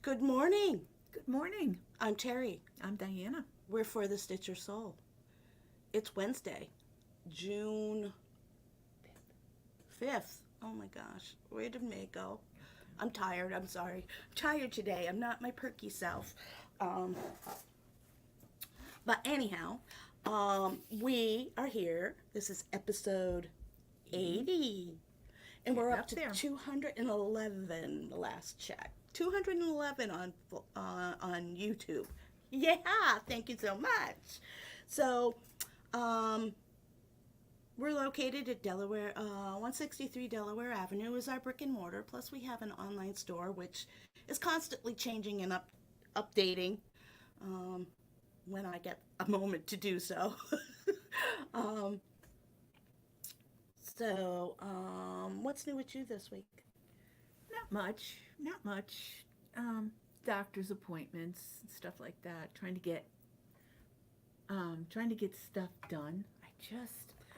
Good morning. Good morning. I'm Terry. I'm Diana. We're for the Stitch Your Soul. It's Wednesday, June 5th. Oh my gosh, where did May go? I'm tired. I'm sorry. I'm tired today. I'm not my perky self. Um, but anyhow, we are here. This is episode 80. And we're up to there. 211 the last check. 211 on YouTube. Yeah, thank you so much. So, we're located at Delaware, 163 Delaware Avenue is our brick and mortar. Plus, we have an online store which is constantly changing and updating when I get a moment to do so. um, what's new with you this week? Not much. Not much. Doctor's appointments and stuff like that. Trying to get stuff done.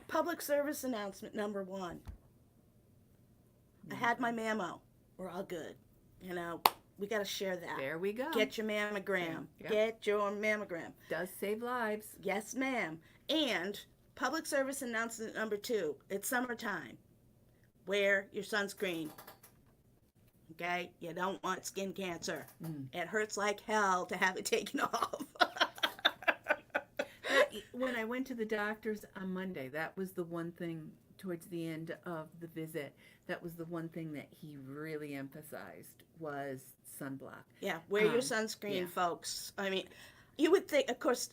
Public service announcement number 1. I had my mammo. We're all good. You know, we got to share that. There we go. Get your mammogram. Yep. Get your mammogram. Does save lives. Yes, ma'am. And public service announcement number 2. It's summertime. Wear your sunscreen. Okay? You don't want skin cancer. It hurts like hell to have it taken off. When I went to the doctor's on Monday, that was the one thing towards the end of the visit. That was the one thing that he really emphasized was sunblock. Yeah, wear your sunscreen, folks. I mean, you would think, of course,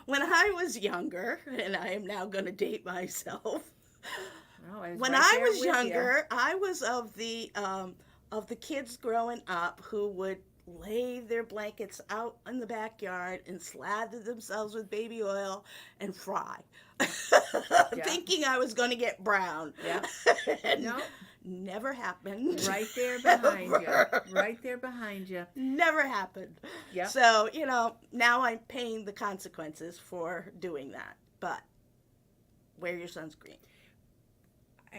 when I was younger, and I am now going to date myself. When I was younger, I was of the kids growing up who would lay their blankets out in the backyard and slather themselves with baby oil and fry, thinking I was going to get brown. Yeah. No, never happened. Right there behind you. Right there behind you. Never happened. Yeah. So, now I'm paying the consequences for doing that. But wear your sunscreen.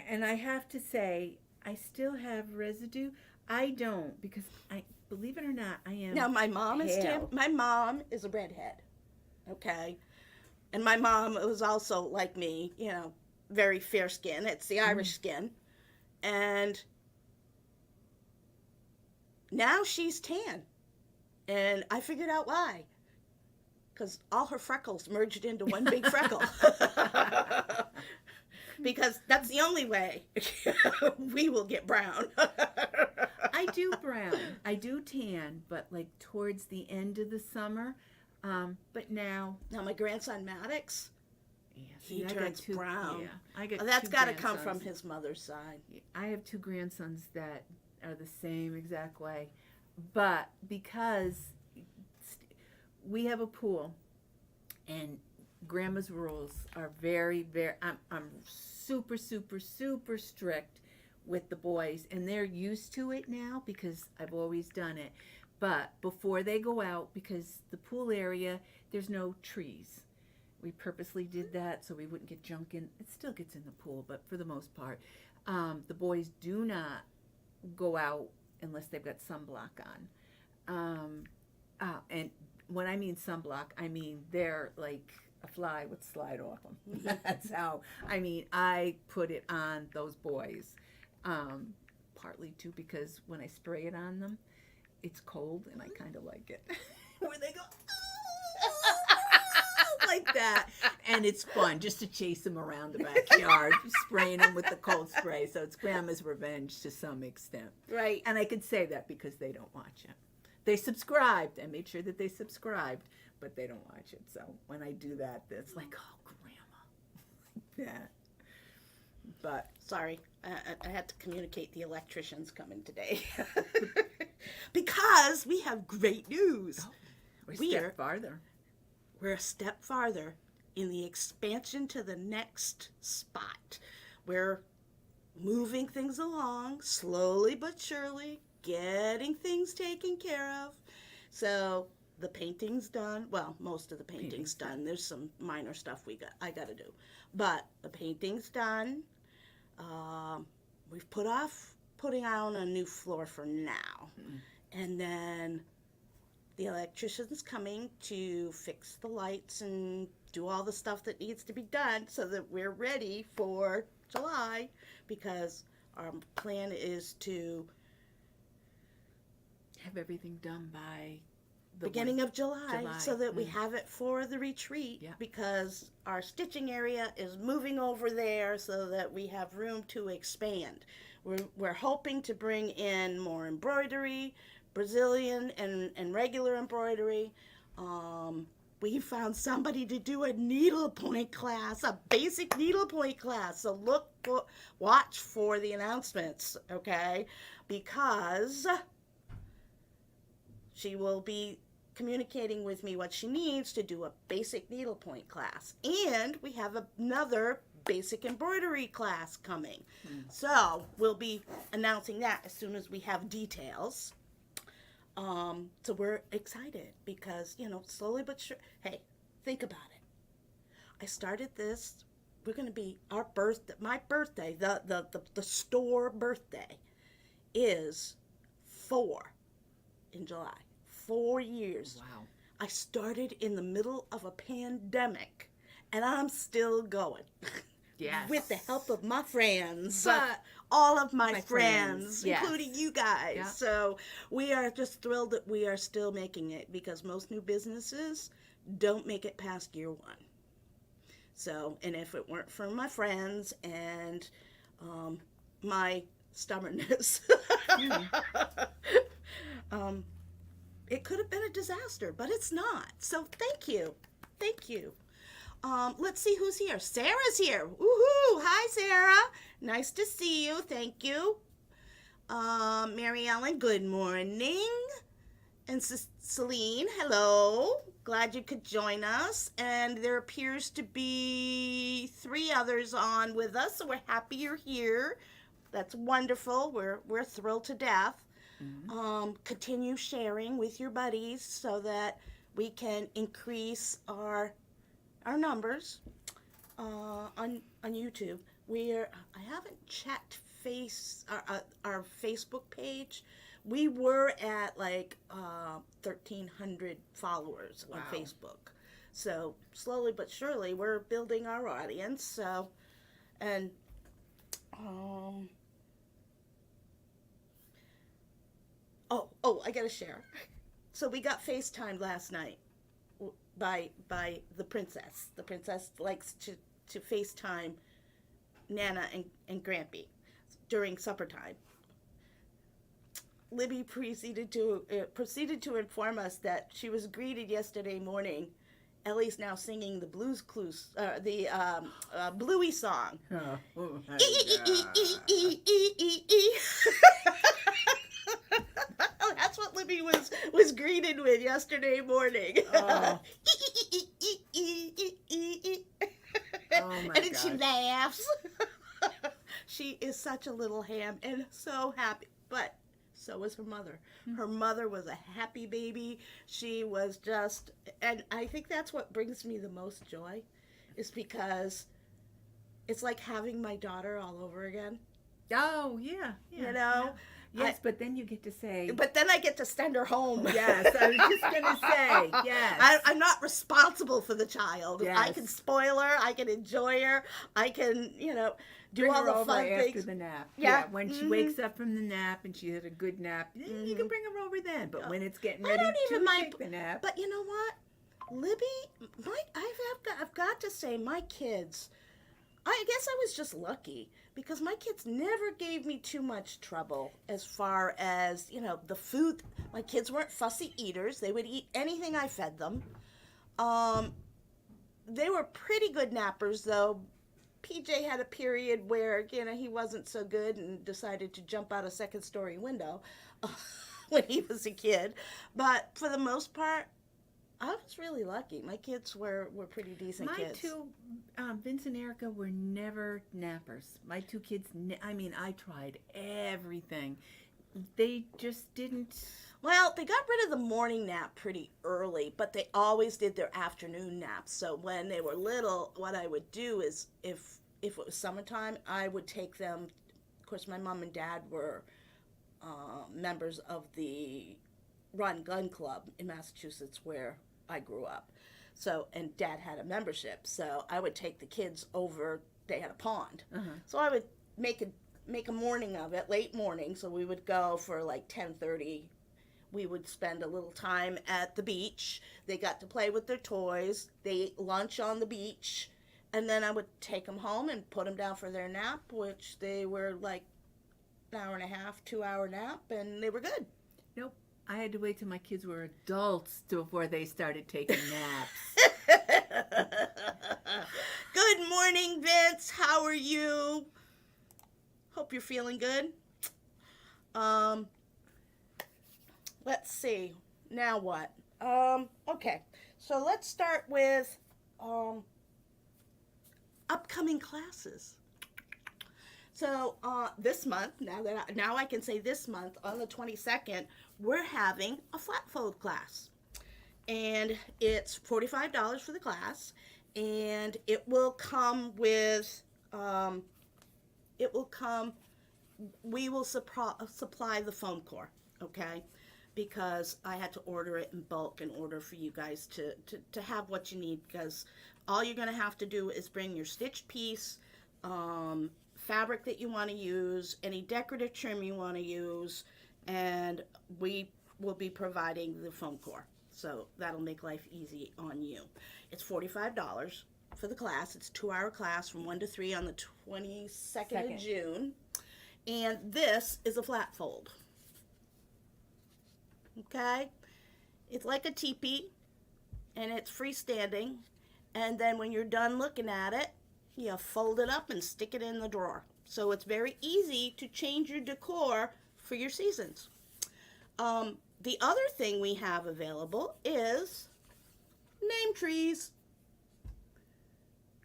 And I have to say, I still have residue. I don't, because believe it or not, I am. Now my mom is a redhead, okay, and my mom was also like me, very fair skin. It's the Irish skin, and now she's tan, and I figured out why, because all her freckles merged into one big freckle. Because that's the only way we will get brown. I do brown. I do tan, but like towards the end of the summer. But now my grandson Maddox, he turns brown. Yeah, that's got to come from his mother's side. I have 2 grandsons that are the same exact way. But because we have a pool and Grandma's rules are very, very, I'm super, super, super strict with the boys, and they're used to it now because I've always done it. But before they go out, because the pool area, there's no trees. We purposely did that so we wouldn't get junk in. It still gets in the pool, but for the most part, the boys do not go out unless they've got sunblock on. And when I mean sunblock, I mean they're like a fly would slide off them. That's how, I put it on those boys. Partly too because when I spray it on them, it's cold and I kind of like it. Where they go, like that. And it's fun just to chase them around the backyard, spraying them with the cold spray. So it's Grandma's revenge to some extent. Right. And I could say that because they don't watch it. They subscribed. I made sure that they subscribed, but they don't watch it. So when I do that, it's like, oh, Grandma. Like that. But sorry, I had to communicate the electrician's coming today. Because we have great news. Oh, we're a step farther in the expansion to the next spot. We're moving things along slowly but surely, getting things taken care of. So the painting's done. Well, most of the painting's done. There's some minor stuff I got to do. But the painting's done. We've put off putting on a new floor for now. And then the electrician's coming to fix the lights and do all the stuff that needs to be done so that we're ready for July, because our plan is to have everything done by the beginning of July, so that we have it for the retreat, because our stitching area is moving over there so that we have room to expand. We're hoping to bring in more embroidery, Brazilian and regular embroidery. We found somebody to do a needlepoint class, a basic needlepoint class. So watch for the announcements, okay? Because she will be communicating with me what she needs to do a basic needlepoint class. And we have another basic embroidery class coming. So we'll be announcing that as soon as we have details. So we're excited because, slowly but sure. Hey, think about it. I started this. We're going to be my birthday, the store birthday is 4 in July. 4 years. Wow. I started in the middle of a pandemic, and I'm still going. Yes. With the help of my friends. But all of my friends, yes. including you guys. Yeah. So we are just thrilled that we are still making it, because most new businesses don't make it past year 1. So, and if it weren't for my friends and my stubbornness, it could have been a disaster, but it's not. So thank you. Thank you. Let's see who's here. Sarah's here. Woohoo! Hi, Sarah. Nice to see you. Thank you. Mary Ellen, good morning. And Celine, hello. Glad you could join us. And there appears to be 3 others on with us, so we're happy you're here. That's wonderful. We're thrilled to death. Mm-hmm. Continue sharing with your buddies so that we can increase our numbers on YouTube. I haven't checked our Facebook page. We were at like 1,300 followers on Facebook. So slowly but surely we're building our audience. So, and I gotta share. So we got FaceTimed last night by the princess. The princess likes to FaceTime Nana and Grampy during supper time. Libby proceeded to inform us that she was greeted yesterday morning. Ellie's now singing the Blues Clues, the Bluey song. Oh my That's what Libby was greeted with yesterday morning. Oh. And then she laughs. She is such a little ham and so happy. But so was her mother. Her mother was a happy baby. She was just, and I think that's what brings me the most joy, is because it's like having my daughter all over again. Oh, yeah. You know? Yeah. Yes, but then you get to say. But then I get to send her home. Yes, I was just going to say, yes. I'm not responsible for the child. Yes. I can spoil her. I can enjoy her. I can, do bring all her the over fun after things. the nap. Yeah. When she wakes up from the nap and she had a good nap, you can bring her over then. But when it's getting ready to take the nap. But you know what? Libby, I've got to say, my kids, I guess I was just lucky because my kids never gave me too much trouble as far as, the food. My kids weren't fussy eaters. They would eat anything I fed them. They were pretty good nappers, though. PJ had a period where, he wasn't so good and decided to jump out a second-story window when he was a kid. But for the most part, I was really lucky. My kids were pretty decent kids. My two, Vince and Erica, were never nappers. My 2 kids, I tried everything. They just ddidn't. Well, they got rid of the morning nap pretty early, but they always did their afternoon naps. So when they were little, what I would do is, if it was summertime, I would take them course, my mom and dad were members of the Run Gun Club in Massachusetts where I grew up. So, and dad had a membership. So I would take the kids over. They had a pond. So I would make a morning of it, late morning. So we would go for like 10:30. We would spend a little time at the beach. They got to play with their toys. They ate lunch on the beach. And then I would take them home and put them down for their nap, which they were like an hour and a half, 2-hour nap, and they were good. Nope. I had to wait till my kids were adults before they started taking naps. Good morning, Vince. How are you? Hope you're feeling good. Let's see. Now what? Okay. So let's start with upcoming classes. So this month, now I can say this month on the 22nd, we're having a flat fold class, and it's $45 for the class, and it will come with we will supply the foam core, okay? Because I had to order it in bulk in order for you guys to have what you need, because all you're going to have to do is bring your stitched piece, fabric that you want to use, any decorative trim you want to use, and we will be providing the foam core. So that'll make life easy on you. It's $45 for the class. It's a 2-hour class from 1 to 3 on the 22nd of June. And this is a flat fold. Okay? It's like a teepee, and it's freestanding. And then when you're done looking at it, you fold it up and stick it in the drawer. So it's very easy to change your decor for your seasons. The other thing we have available is name trees.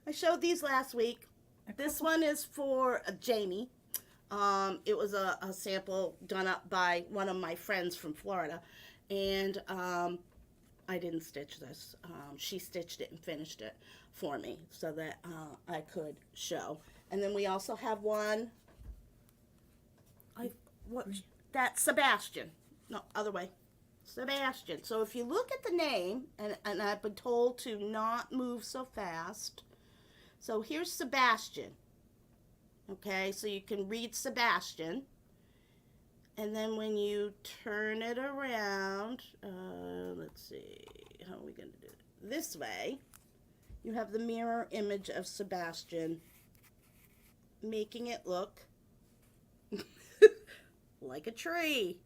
I showed these last week. This one is for Jamie. It was a sample done up by one of my friends from Florida. And I didn't stitch this. She stitched it and finished it for me so that I could show. And then we also have one. That's Sebastian. No, other way. Sebastian. So if you look at the name, and I've been told to not move so fast. So here's Sebastian. Okay, so you can read Sebastian. And then when you turn it around, let's see, how are we going to do it? This way, you have the mirror image of Sebastian, making it look like a tree.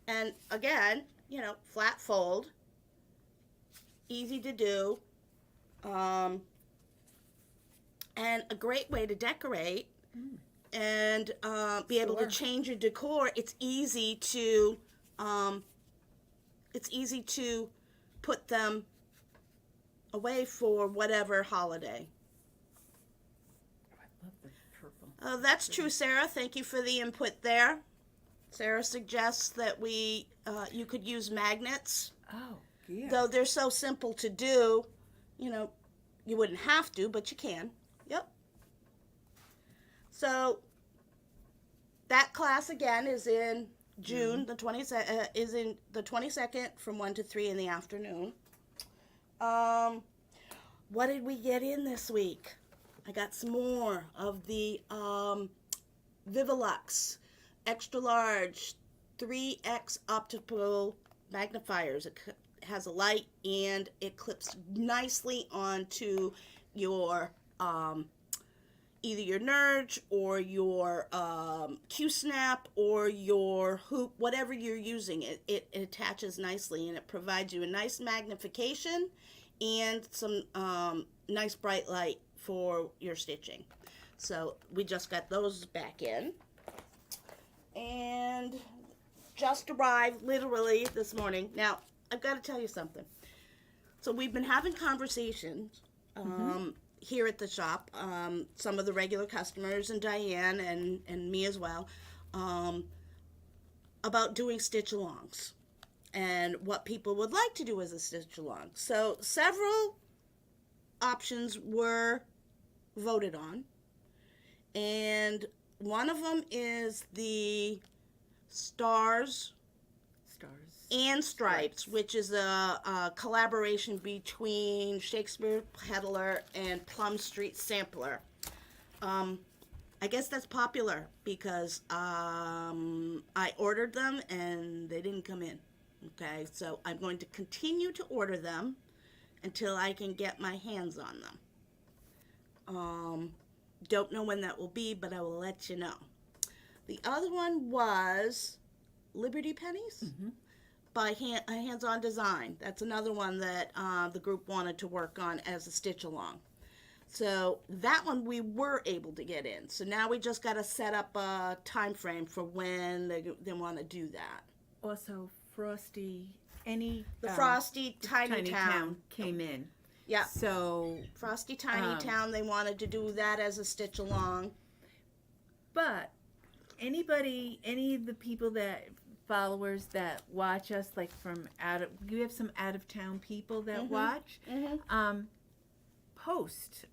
And again, flat fold, easy to do, and a great way to decorate. And be able to change your decor. It's easy to put them away for whatever holiday. I love the purple. That's true, Sarah. Thank you for the input there. Sarah suggests that you could use magnets. Oh, yeah. Though they're so simple to do, you wouldn't have to, but you can. Yep. So that class again is in June. The 22nd from 1 to 3 in the afternoon. What did we get in this week? I got some more of the Vivilux extra large 3x optical magnifiers. It has a light and it clips nicely onto your either your Nerge or your Q-snap or your hoop, whatever you're using. It attaches nicely and it provides you a nice magnification and some nice bright light for your stitching. So we just got those back in. And just arrived literally this morning. Now, I've got to tell you something. So we've been having conversations here at the shop, some of the regular customers and Diane and me as well, about doing stitch-alongs and what people would like to do as a stitch-along. So several options were voted on, And one of them is the Stars and Stripes, which is a collaboration between Shakespeare Peddler and Plum Street Sampler. I guess that's popular because I ordered them and they didn't come in. Okay, so I'm going to continue to order them until I can get my hands on them. Don't know when that will be, but I will let you know. The other one was Liberty Pennies by Hands On Design. That's another one that the group wanted to work on as a stitch along. So that one we were able to get in. So now we just got to set up a time frame for when they want to do that. Also, Frosty Tiny Town came in. Yeah. So Frosty Tiny Town, they wanted to do that as a stitch along. But any of the people followers that watch us, like you have some out of town people that watch. Post,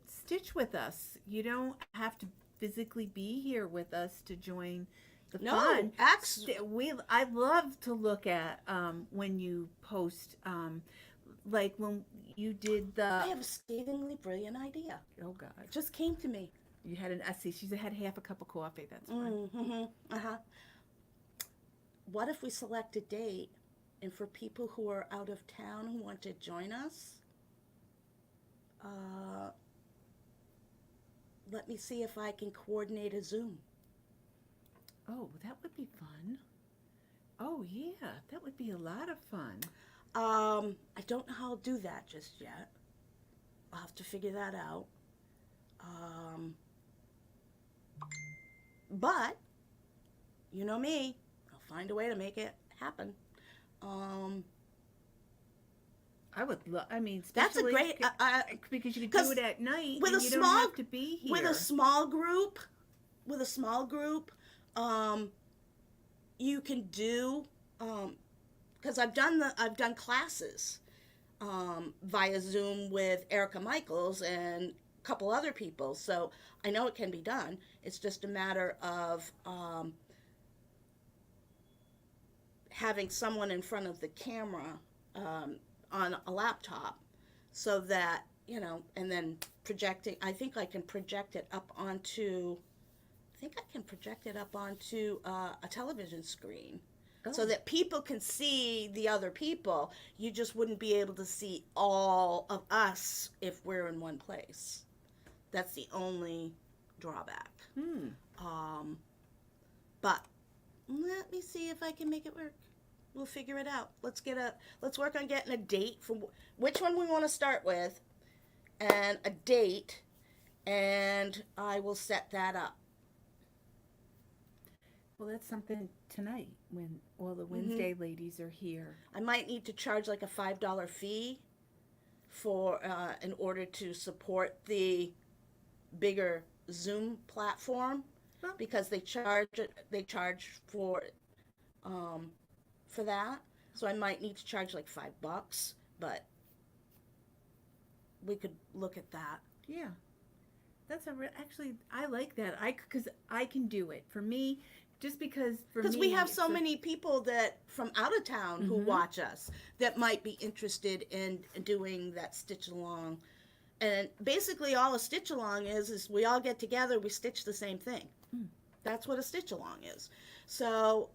stitch with us. You don't have to physically be here with us to join the fun. I love to look at when you post, like when you did the. I have a scathingly brilliant idea. Oh God! It just came to me. You had I see. She's had half a cup of coffee. That's fine. What if we select a date, and for people who are out of town who want to join us? Let me see if I can coordinate a Zoom. Oh, that would be fun. Oh, yeah, that would be a lot of fun. I don't know how I'll do that just yet. I'll have to figure that out. But, you know me, I'll find a way to make it happen. I would love. I mean, that's a great because you could do it at night. With and you don't have to be here. With a small group, you can do because I've done classes via Zoom with Erica Michaels and a couple other people, so I know it can be done. It's just a matter of having someone in front of the camera. On a laptop so that, and then projecting, I think I can project it up onto a television screen so that people can see the other people. You just wouldn't be able to see all of us if we're in one place. That's the only drawback. But let me see if I can make it work. We'll figure it out. Let's work on getting a date for which one we want to start with, and a date, and I will set that up. Well, that's something tonight when all the Wednesday ladies are here. I might need to charge like a $5 fee for in order to support the bigger Zoom platform because they charge for that, so I might need to charge like $5, but we could look at that. Yeah, that's actually I like that. Because I can do it for me, just because we have so many people that from out of town who watch us that might be interested in doing that stitch along, and basically all a stitch along is we all get together, we stitch the same thing. That's what a stitch along is. So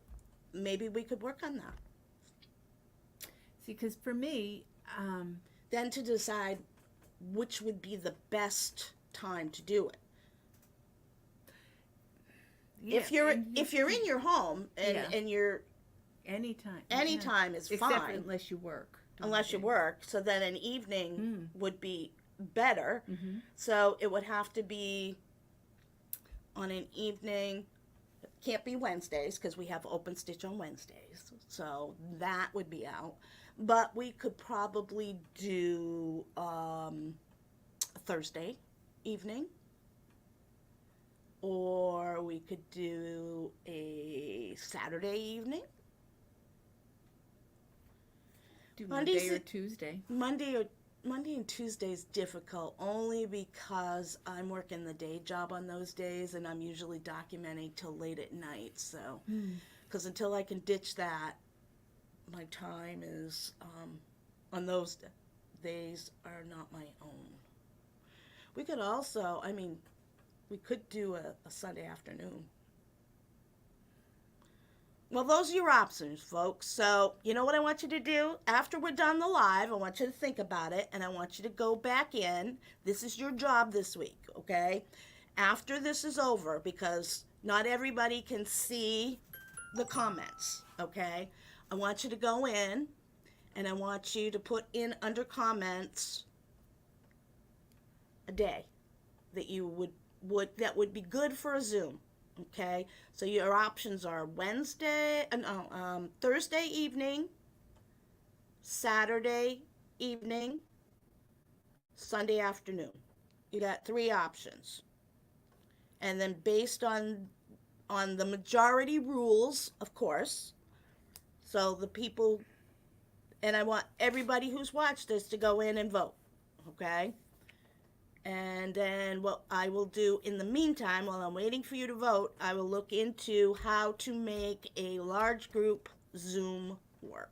maybe we could work on that. See, because for me, then to decide which would be the best time to do it. Yeah, if you're in your home and you're anytime is fine, except unless you work. So then an evening would be better. So it would have to be on an evening. It can't be Wednesdays because we have open stitch on Wednesdays, so that would be out. But we could probably do a Thursday evening, or we could do a Saturday evening. Do Monday or Tuesday. Monday or Monday and Tuesday is difficult only because I'm working the day job on those days and I'm usually documenting till late at night. So, because until I can ditch that, my time is on those days are not my own. We could also, I mean, we could do a Sunday afternoon. Well, those are your options, folks. So, you know what I want you to do? After we're done the live, I want you to think about it and I want you to go back in. This is your job this week, okay? After this is over, because not everybody can see the comments, okay? I want you to go in and I want you to put in under comments a day that you would that would be good for a Zoom. Okay, so your options are Thursday evening, Saturday evening, Sunday afternoon. You got 3 options, and then based on the majority rules, of course. So the people, and I want everybody who's watched this to go in and vote. Okay. And then what I will do in the meantime, while I'm waiting for you to vote, I will look into how to make a large group Zoom work.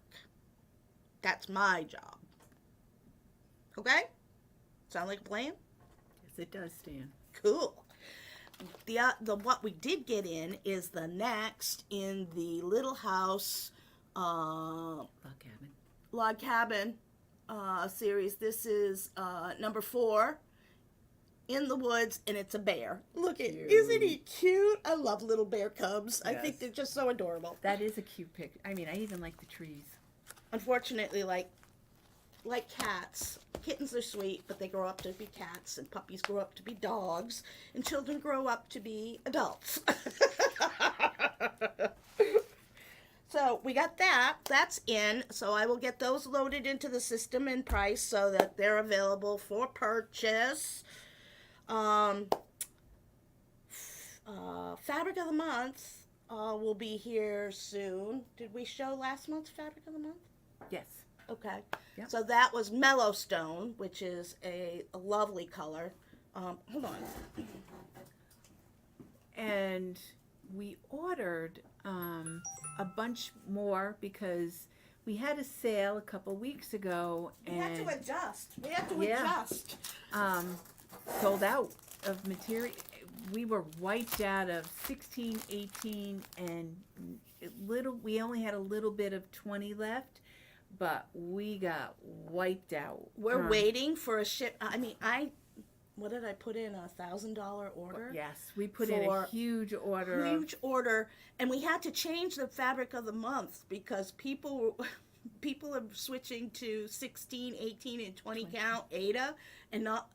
That's my job. Okay? Sound like a plan? Yes, it does, Stan. Cool. The what we did get in is the next in the Little House Log Cabin series. This is number 4. In the woods, and it's a bear. Look at, isn't he cute? I love little bear cubs. Yes. I think they're just so adorable. That is a cute picture. I mean, I even like the trees. Unfortunately, like cats, kittens are sweet, but they grow up to be cats, and puppies grow up to be dogs, and children grow up to be adults. So we got that. That's in. So I will get those loaded into the system and price so that they're available for purchase. Fabric of the Month will be here soon. Did we show last month's Fabric of the Month? Yes. Okay. Yep. So that was Mellow Stone, which is a lovely color. Hold on. And we ordered a bunch more because we had a sale a couple weeks ago. And we had to adjust. Sold out of material. We were wiped out of 16, 18, and we only had a little bit of 20 left, but we got wiped out. We're waiting for a ship. I mean, what did I put in? $1,000 order? Yes, we put in a huge order. And we had to change the Fabric of the Month because people are switching to 16, 18, and 20 count Ada and not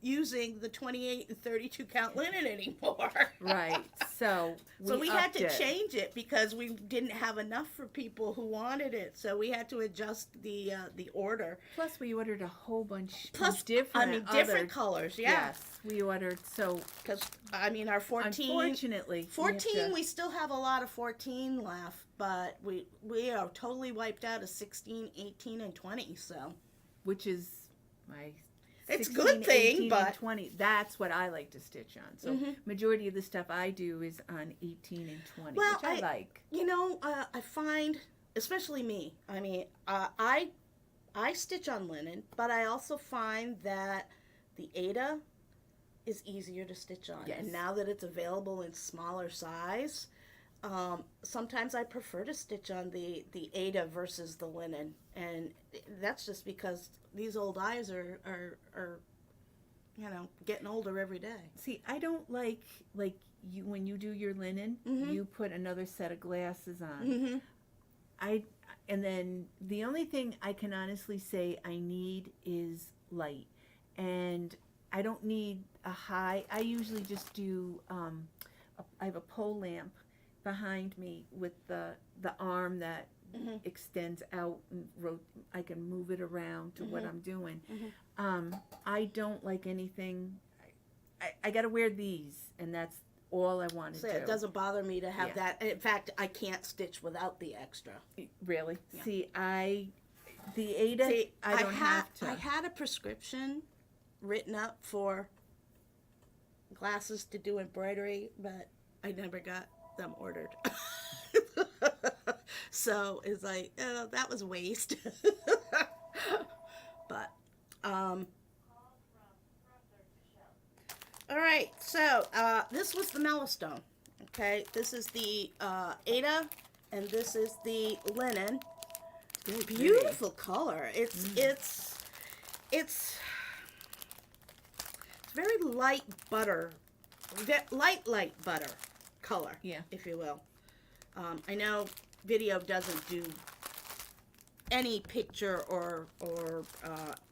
using the 28 and 32 count linen anymore. Right. So we had to change it because we didn't have enough for people who wanted it. So we had to adjust the order. Plus we ordered a whole bunch of different colors. Yeah. Yes. We ordered because our 14 unfortunately 14 we still have a lot of 14 left, but we are totally wiped out of 16, 18 and 20, so which is my it's a good thing, but 20. That's what I like to stitch on. So majority of the stuff I do is on 18 and 20, which I like. I find, especially me. I mean, I stitch on linen, but I also find that the Ada is easier to stitch on. Yes. And now that it's available in smaller size, sometimes I prefer to stitch on the Ada versus the linen, and that's just because these old eyes are getting older every day. See, I don't like you when you do your linen, you put another set of glasses on. And then the only thing I can honestly say I need is light, and I don't need a high. I usually just do. I have a pole lamp behind me with the arm that extends out and I can move it around to what I'm doing. I don't like anything. I got to wear these, and that's all I want to do. It doesn't bother me to have that. In fact, I can't stitch without the extra. Really? Yeah. See, The Ada, See, I don't have to. I had a prescription written up for glasses to do embroidery, but I never got them ordered. So it's like, that was a waste. But, all right. So this was the Mellowstone. Okay, this is the Ada, and this is the linen. Very Beautiful color. It's very light butter, light butter color. Yeah. If you will. I know video doesn't do any picture or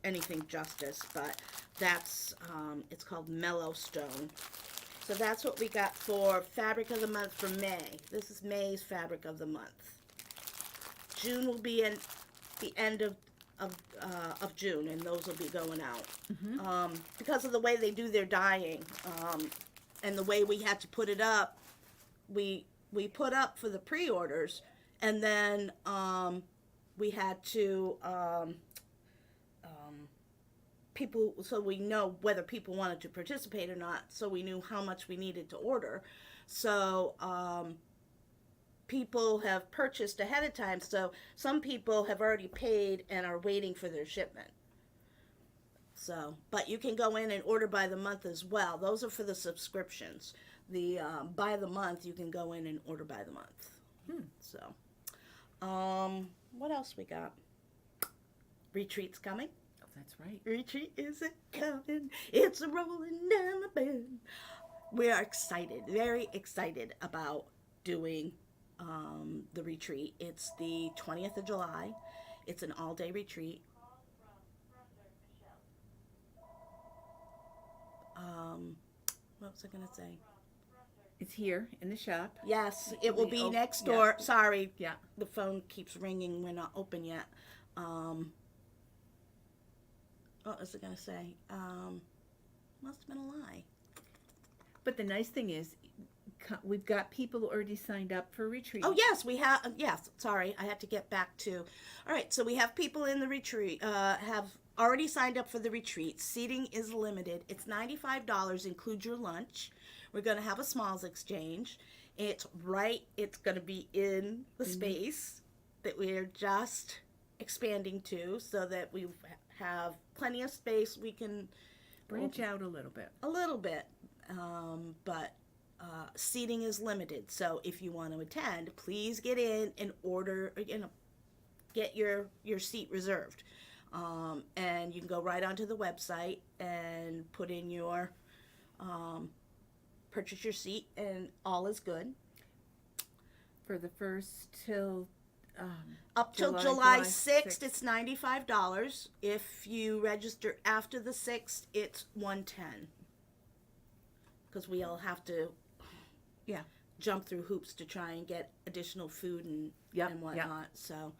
anything justice, but that's it's called Mellowstone. So that's what we got for Fabric of the Month for May. This is May's Fabric of the Month. June will be in the end of June, and those will be going out. Mm-hmm. Because of the way they do their dyeing, and the way we had to put it up, we put up for the pre-orders, and then we had to people, so we know whether people wanted to participate or not, so we knew how much we needed to order. So people have purchased ahead of time, so some people have already paid and are waiting for their shipment. So, but you can go in and order by the month as well. Those are for the subscriptions. The by the month, you can go in and order by the month. So, what else we got? Retreat's coming. Oh, that's right. Retreat is coming. It's a rolling down the bend. We are excited, very excited about doing the retreat. It's the 20th of July. It's an all-day retreat. What was I going to say? It's here in the shop. Yes, it will be next door. Yeah. Sorry. Yeah. The phone keeps ringing. We're not open yet. What was I going to say? Must have been a lie. But the nice thing is, we've got people already signed up for retreat. Oh, yes, we have. Yes, sorry. I had to get back to. All right, so we have people in the retreat, have already signed up for the retreat. Seating is limited. It's $95, include your lunch. We're going to have a smalls exchange. It's going to be in the space that we're just expanding to, so that we have plenty of space. We can branch out a little bit. But seating is limited. So if you want to attend, please get in and order, get your seat reserved. And you can go right onto the website and put in your, purchase your seat, and all is good. For the first till up till July 6th, it's $95. If you register after the 6th, it's $110. Because we all have to jump through hoops to try and get additional food and whatnot. Yep. So,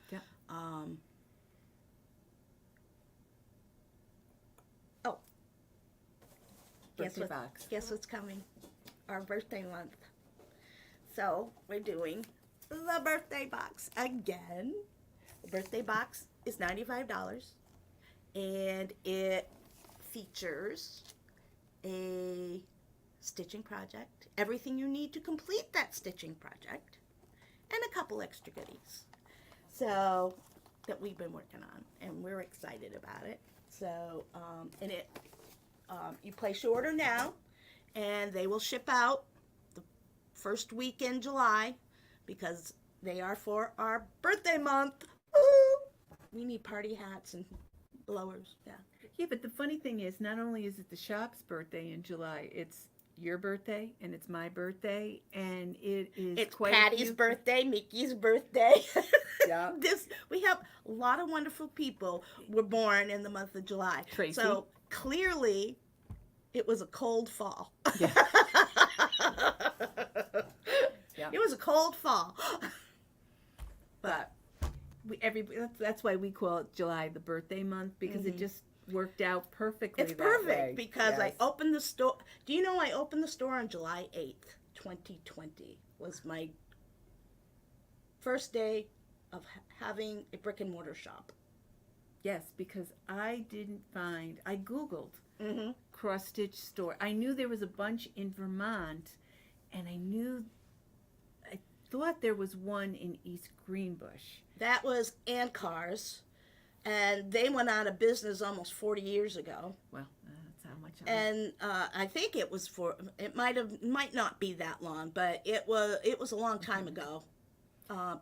guess what's coming? Our birthday month. So we're doing the birthday box again. The birthday box is $95, and it features a stitching project, everything you need to complete that stitching project, and a couple extra goodies. So that we've been working on, and we're excited about it. So, and it, you place your order now, and they will ship out the first week in July, because they are for our birthday month. Woo! We need party hats and blowers. Yeah, but the funny thing is, not only is it the shop's birthday in July, it's your birthday, and it's my birthday, and it's quite Patty's birthday, Mickey's birthday. Yeah. We have a lot of wonderful people were born in the month of July. Tracy. So clearly, it was a cold fall. Yeah. Yeah. It was a cold fall. But that's why we call it July the birthday month, because it just worked out perfectly. It's perfect way. because Yes. I opened the store. Do you know I opened the store on July 8th, 2020 was my first day of having a brick and mortar shop. Yes, because I didn't find. I Googled Mm-hmm. cross stitch store. I knew there was a bunch in Vermont, and I thought there was one in East Greenbush. That was Cars, and they went out of business almost 40 years ago. Well, that's how much. And I think it might not be that long, but it was a long time ago,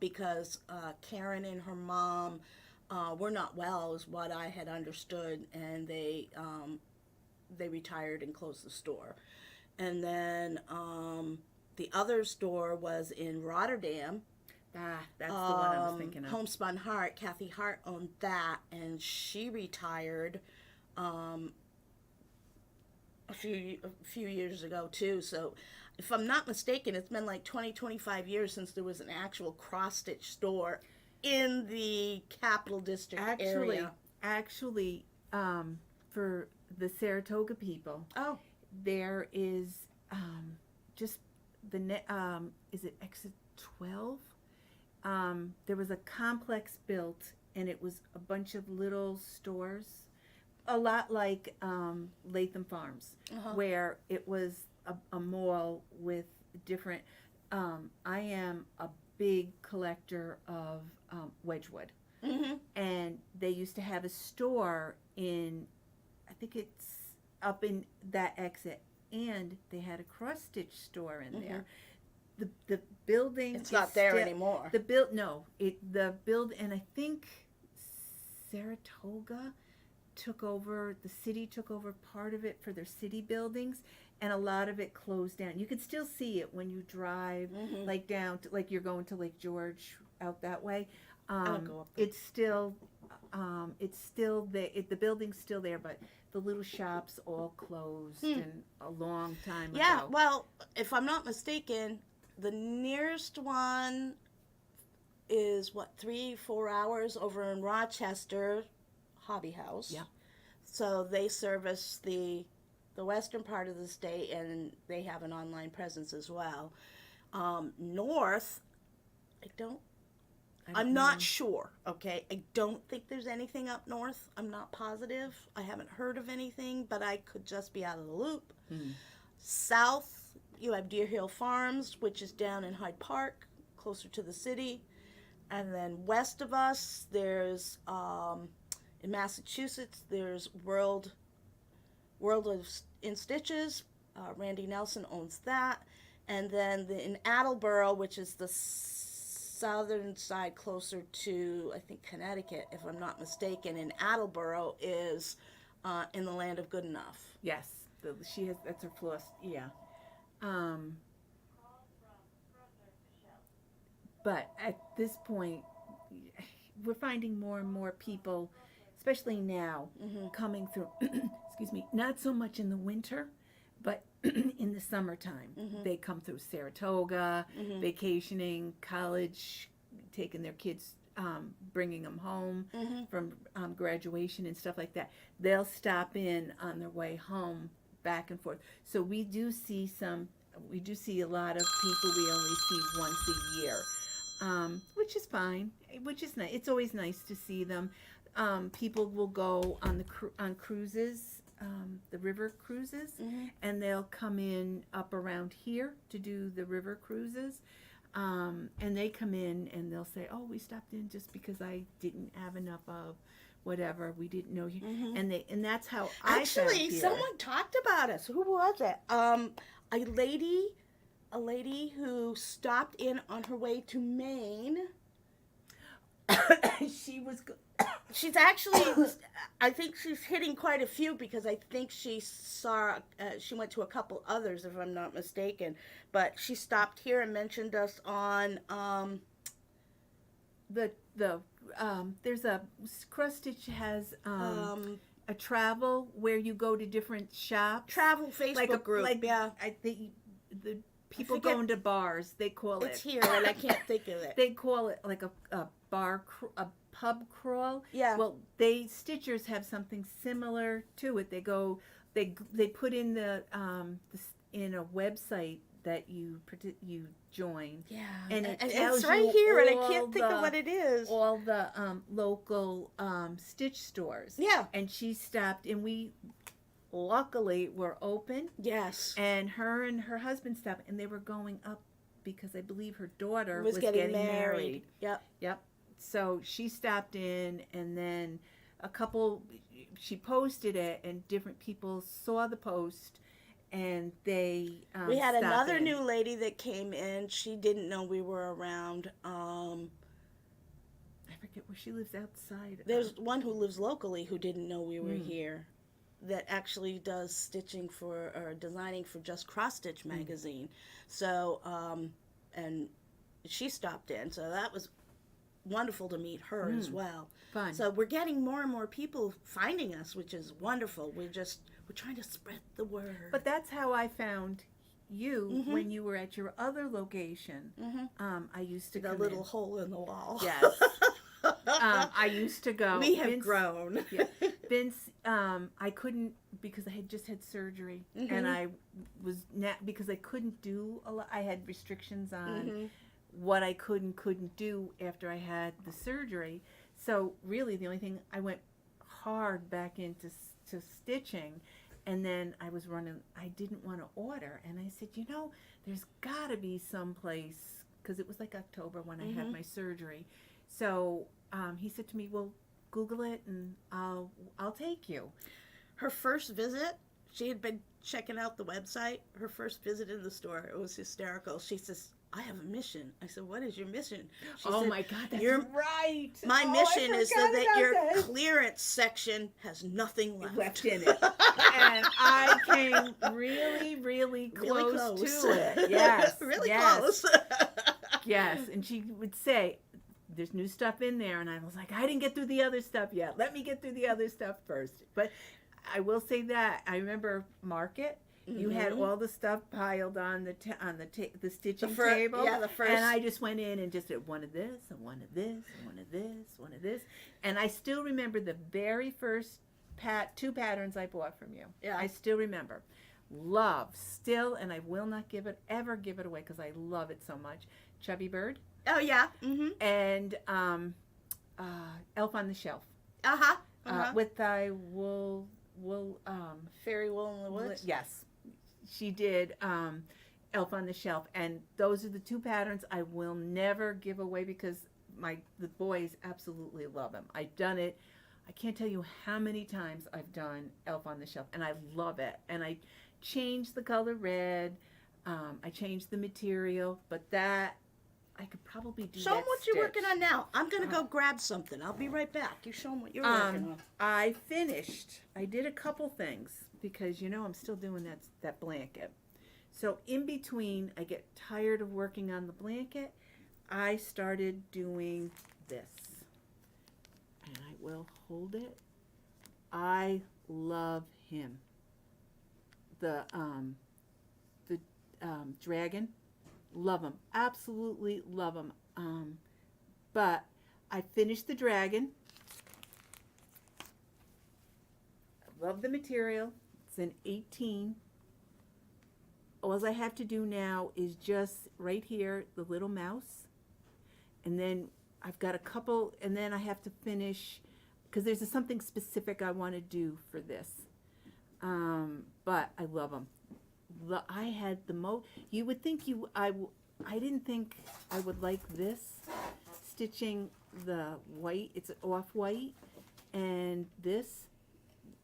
because Karen and her mom were not well, is what I had understood, and they retired and closed the store. And then the other store was in Rotterdam. That's the one I was thinking of. Homespun Heart. Kathy Hart owned that, and she retired a few years ago too. So, if I'm not mistaken, it's been like 25 years since there was an actual cross stitch store in the Capital District area. Actually, for the Saratoga people, there is just is it exit 12? There was a complex built, and it was a bunch of little stores, a lot like Latham Farms, where it was a mall with different. I am a big collector of Wedgwood, and they used to have a store in, I think it's up in that exit, and they had a cross stitch store in there. The building, it's not there anymore. The build, and I think Saratoga the city took over part of it for their city buildings, and a lot of it closed down. You can still see it when you drive like down to, like you're going to Lake George out that way. I'll go up there. It's still there. The building's still there, but the little shops all closed and a long time ago. Yeah, well, if I'm not mistaken, the nearest one is 3-4 hours over in Rochester, Hobby House. Yeah. So they service the western part of the state, and they have an online presence as well. North, I'm not sure, okay? I don't think there's anything up north. I'm not positive. I haven't heard of anything, but I could just be out of the loop. South, you have Deer Hill Farms, which is down in Hyde Park, closer to the city. And then west of us, there's, in Massachusetts, there's World in Stitches. Randy Nelson owns that. And then in Attleboro, which is the southern side closer to, I think, Connecticut, if I'm not mistaken, in Attleboro is in the Land of Good Enough. Yes, that's her floss. Yeah. But at this point, we're finding more and more people, especially now, coming through. Excuse me, not so much in the winter, but in the summertime. They come through Saratoga, vacationing, college, taking their kids, bringing them home from graduation and stuff like that. They'll stop in on their way home, back and forth. So we do see a lot of people we only see once a year, which is fine, which is nice. It's always nice to see them. People will go on cruises, the river cruises, and they'll come in up around here to do the river cruises. And they come in and they'll say, "Oh, we stopped in just because I didn't have enough of whatever. We didn't know you." And that's how I found here. Someone talked about us. Who was it? A lady who stopped in on her way to Maine. She's actually, I think she's hitting quite a few, because I think she went to a couple others, if I'm not mistaken. But she stopped here and mentioned us on there's a cross stitch has a travel where you go to different shops. Travel Facebook group. Yeah, I think the people go into bars. They call it. It's here, and I can't think of it. They call it like a pub crawl. Yeah. Well, Stitchers have something similar to it. They put in in a website that you join. Yeah, And it and tells it's right you here, and I all can't think of what it is. all the local stitch stores. Yeah. And she stopped, and we luckily were open. Yes. And her husband stopped, and they were going up because I believe her daughter Was getting married. Yep. Yep. So she stopped in, and then she posted it, and different people saw the post, and they we had another in. new lady that came in. She didn't know we were around. I forget where she lives outside. There's one who lives locally who didn't know we were here, that actually does stitching or designing for Just Cross Stitch magazine. So, and she stopped in. So that was wonderful to meet her as well. Fun. So we're getting more and more people finding us, which is wonderful. We're trying to spread the word. But that's how I found you when you were at your other location. I used to the come little hole in the wall. Yes. I used to go. We have grown. Yeah. Vince, I couldn't because I had just had surgery, and I was because I couldn't do a lot. I had restrictions on what I could and couldn't do after I had the surgery. So really, the only thing I went hard back into stitching, and then I was running. I didn't want to order, and I said, there's got to be some place, because it was like October when I had my surgery. So he said to me, "Well, Google it, and I'll take you." Her first visit, she had been checking out the website. Her first visit in the store, it was hysterical. She says, "I have a mission." I said, "What is your mission?" She said, my God, that's right. My mission is that your that. clearance section has nothing left in it. And I came really, really close to it. Yes. Really yes. close. Yes. And she would say, "There's new stuff in there." And I was like, "I didn't get through the other stuff yet. Let me get through the other stuff first." But I will say that I remember Market. You had all the stuff piled on the stitching table. Yeah, the first. And I just went in and just did one of this, and one of this, and one of this, one of this. And I still remember the very first two patterns I bought from you. Yeah. I still remember. Love, still, and I will not ever give it away because I love it so much. Chubby Bird. Oh, yeah. And Elf on the Shelf. With thy wool, Fairy Wool in the Woods. Yes, she did. Elf on the Shelf, and those are the two patterns I will never give away because the boys absolutely love them. I've done it. I can't tell you how many times I've done Elf on the Shelf, and I love it. And I changed the color red. I changed the material, but that I could probably do. Show them what you're working on now. I'm gonna go grab something. I'll be right back. You show them what you're working on. I finished. I did a couple things because I'm still doing that blanket. So in between, I get tired of working on the blanket. I started doing this, and I will hold it. I love him. The dragon. Love him. Absolutely love him. But I finished the dragon. I love the material. It's an 18. All I have to do now is just right here, the little mouse. And then I've got a couple, and then I have to finish, because there's something specific I want to do for this. But I love them. I had the you would think I didn't think I would like this stitching the white. It's off-white, and this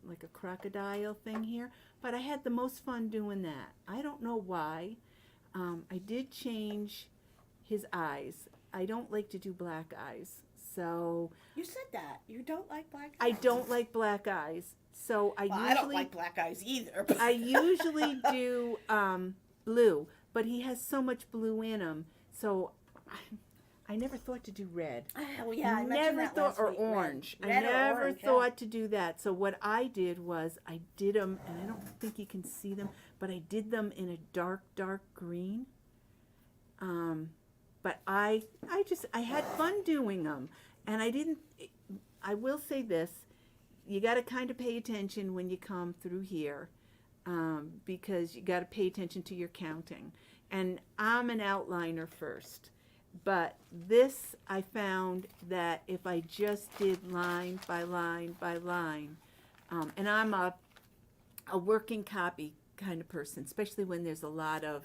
like a crocodile thing here, but I had the most fun doing that. I don't know why. I did change his eyes. I don't like to do black eyes, so You said that. You don't like black eyes? I don't like black eyes. So I don't like black eyes either. I usually do blue, but he has so much blue in him, so I never thought to do red. Oh yeah, I never thought, or week, orange. Red I never orange, thought to do that. So what I did was I did them, and I don't think you can see them, but I did them in a dark green. But I had fun doing them, and I will say this. You got to kind of pay attention when you come through here, because you got to pay attention to your counting. And I'm an outliner first. But this, I found that if I just did line by line by line, and I'm a working copy kind of person, especially when there's a lot of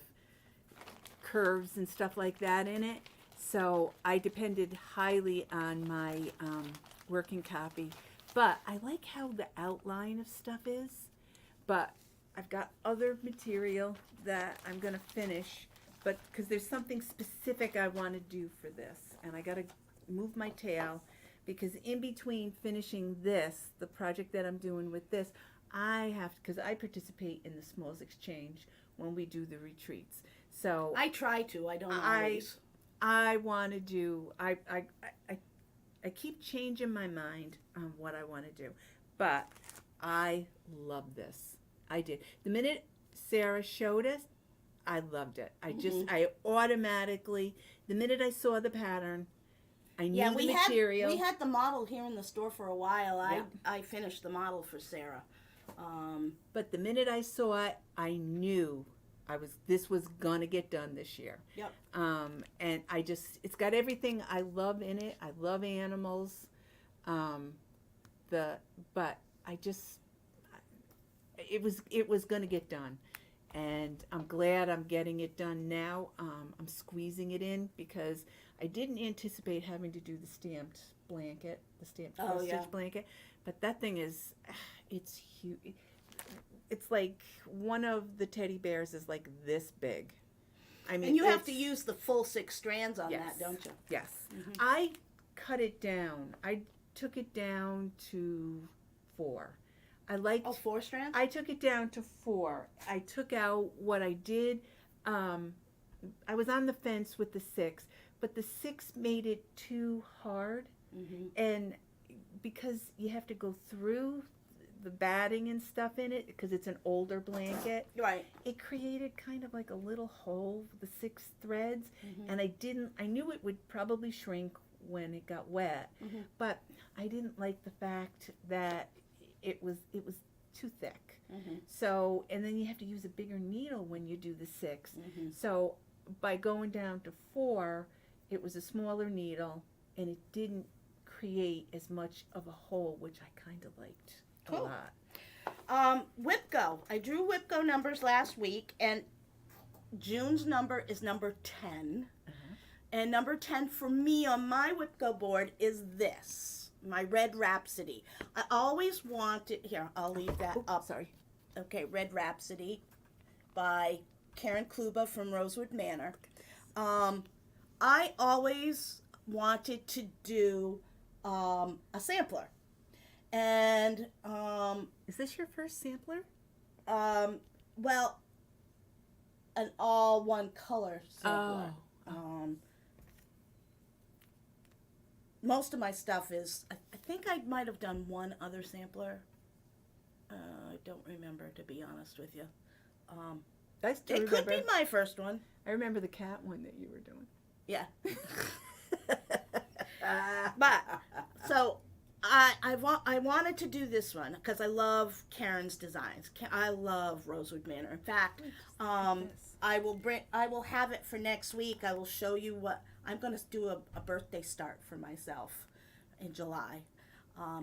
curves and stuff like that in it. So I depended highly on my working copy. But I like how the outline of stuff is. But I've got other material that I'm going to finish. But because there's something specific I want to do for this. And I got to move my tail. Because in between finishing this, the project that I'm doing with this, I have, because I participate in the Smalls Exchange when we do the retreats. So I try to. I don't always. I want to do. I keep changing my mind on what I want to do, but I love this. I did. The minute Sarah showed us, I loved it. I automatically, the minute I saw the pattern, I knew the material. We had the model here in the store for a while. I finished the model for Sarah. But the minute I saw it, I knew this was gonna get done this year. Yep. And it's got everything I love in it. I love animals. It was gonna get done, and I'm glad I'm getting it done now. I'm squeezing it in because I didn't anticipate having to do the stamped blanket, the stamped postage blanket, but that thing it's huge. It's like one of the teddy bears is like this big. I mean, and you have to use the full 6 strands on that, don't you? Yes. Mm-hmm. I cut it down. I took it down to 4. I liked. 4 strands? I took it down to 4. I took out what I did. I was on the fence with the 6, but the 6 made it too hard, and because you have to go through the batting and stuff in it because it's an older blanket, right, it created kind of like a little hole with the 6 threads, and I knew it would probably shrink when it got wet, but I didn't like the fact that it was too thick. So, and then you have to use a bigger needle when you do the 6. So by going down to 4, it was a smaller needle and it didn't create as much of a hole, which I kind of liked. Cool. WIPGO. I drew WIPGO numbers last week, and June's number is number 10. And number 10 for me on my WIPGO board is this, my Red Rhapsody. I always wanted, here, I'll leave that up. Sorry. Okay, Red Rhapsody by Karen Kluba from Rosewood Manor. I always wanted to do a sampler. And is this your first sampler? Well, an all one color sampler. Most of my stuff is, I think I might have done one other sampler. I don't remember, to be honest with you. It could be my first one. I remember the cat one that you were doing. Yeah. But so I wanted to do this one because I love Karen's designs. I love Rosewood Manor. In fact, I will have it for next week. I will show you what I'm going to do a birthday start for myself in July.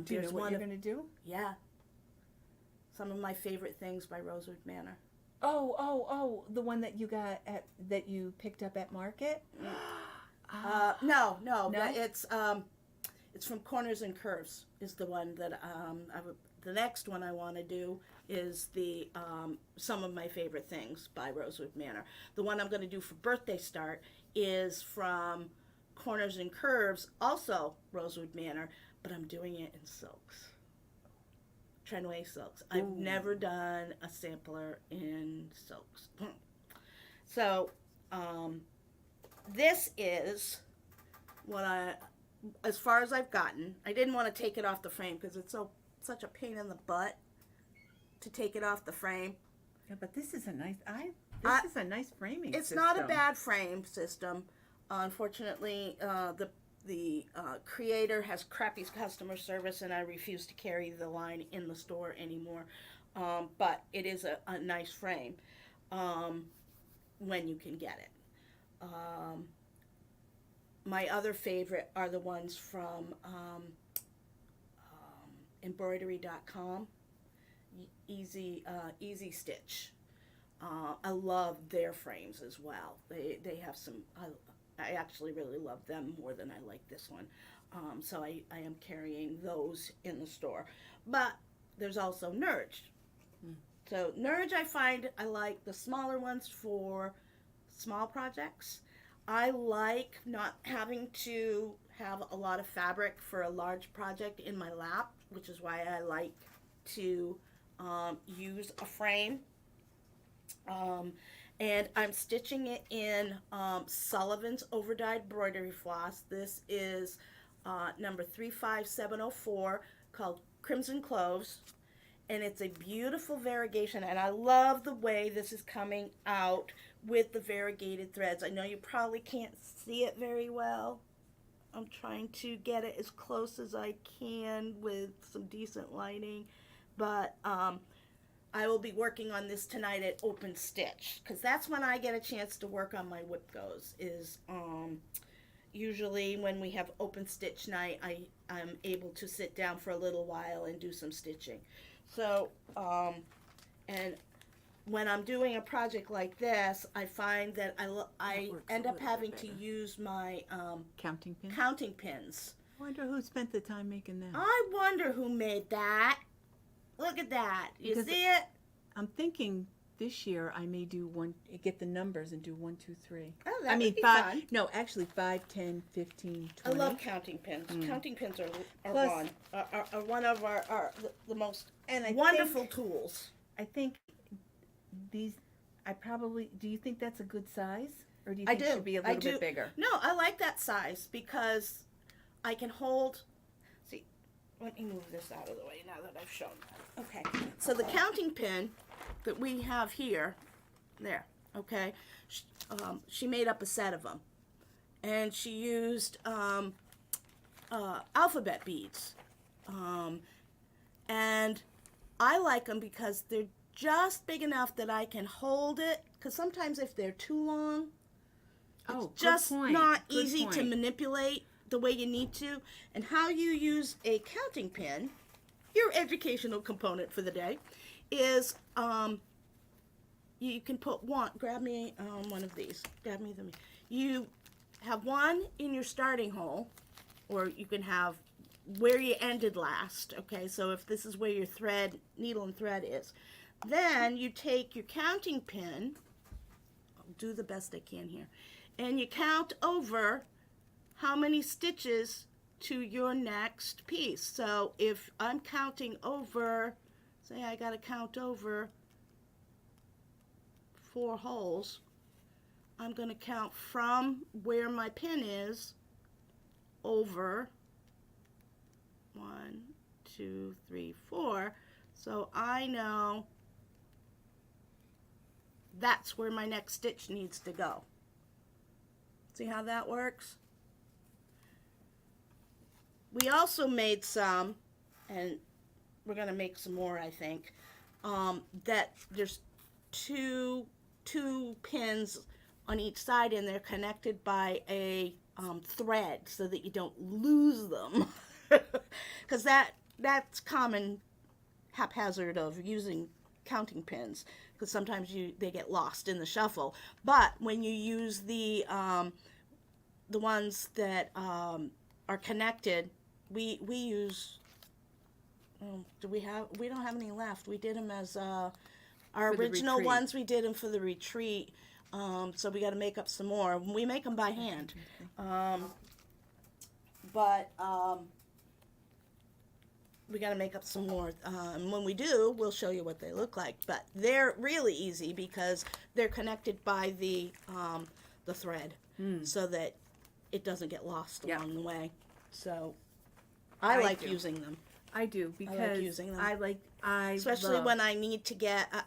Do you know what you're going to do? Yeah. Some of my favorite things by Rosewood Manor. Oh, the one that that you picked up at market? No. It's from Corners and Curves is the one that the next one I want to do is the some of my favorite things by Rosewood Manor. The one I'm going to do for birthday start is from Corners and Curves, also Rosewood Manor, but I'm doing it in silks. Trenway silks. Ooh. I've never done a sampler in silks. So, this is what as far as I've gotten. I didn't want to take it off the frame because it's such a pain in the butt to take it off the frame. Yeah, but this is a nice framing it's system. Not a bad frame system. Unfortunately, the creator has crappy customer service, and I refuse to carry the line in the store anymore. But it is a nice frame. when you can get it. My other favorite are the ones from embroidery.com, Easy Stitch. I love their frames as well. They have some. I actually really love them more than I like this one. So I am carrying those in the store. But there's also Nerge. So Nerge, I find I like the smaller ones for small projects. I like not having to have a lot of fabric for a large project in my lap, which is why I like to use a frame. And I'm stitching it in Sullivan's Overdyed Embroidery Floss. This is number 35704, called Crimson Cloves. And it's a beautiful variegation, and I love the way this is coming out with the variegated threads. I know you probably can't see it very well. I'm trying to get it as close as I can with some decent lighting, but I will be working on this tonight at Open Stitch, because that's when I get a chance to work on my whip goes, is usually when we have Open Stitch night, I'm able to sit down for a little while and do some stitching. So, and when I'm doing a project like this, I find that I end up having to use my Counting pins? counting pins. I wonder who spent the time making that. I wonder who made that. Look at that. You Because see it? I'm thinking this year I may do get the numbers and do 1, 2, 3. Oh, that I mean, would be 5. fun. No, actually 5, 10, 15, I 20. love counting pins. Counting pins are Plus- one of the most And I wonderful tools. I think these. Do you think that's a good size, or do you I think it do. should be a I little do. bit bigger? No, I like that size because I can hold. See, let me move this out of the way now that I've shown that. Okay, so the counting pin that we have here, there. Okay, she made up a set of them, and she used alphabet beads, and I like them because they're just big enough that I can hold it, because sometimes if they're too long, it's just not easy to manipulate the way you need to. And how you use a counting pin, your educational component for the day, is you can put one, grab me one of these, you have one in your starting hole, or you can have where you ended last. Okay, so if this is where your needle and thread is, then you take your counting pin, I'll do the best I can here, and you count over how many stitches to your next piece. So if I'm counting over, say I got to count over 4 holes, I'm going to count from where my pin is over 1, 2, 3, 4. So I know that's where my next stitch needs to go. See how that works? We also made some, and we're going to make some more, I think, that there's two pins on each side, and they're connected by a thread so that you don't lose them. Because that's common haphazard of using counting pins, because sometimes they get lost in the shuffle. But when you use the ones that are connected, we use. We don't have any left. We did them as our original ones. We did them for the retreat. So we got to make up some more. We make them by hand. But we got to make up some more. And when we do, we'll show you what they look like. But they're really easy because they're connected by the thread, so that it doesn't get lost along the way. So I like using them. I do, because I like using them. Especially when I need to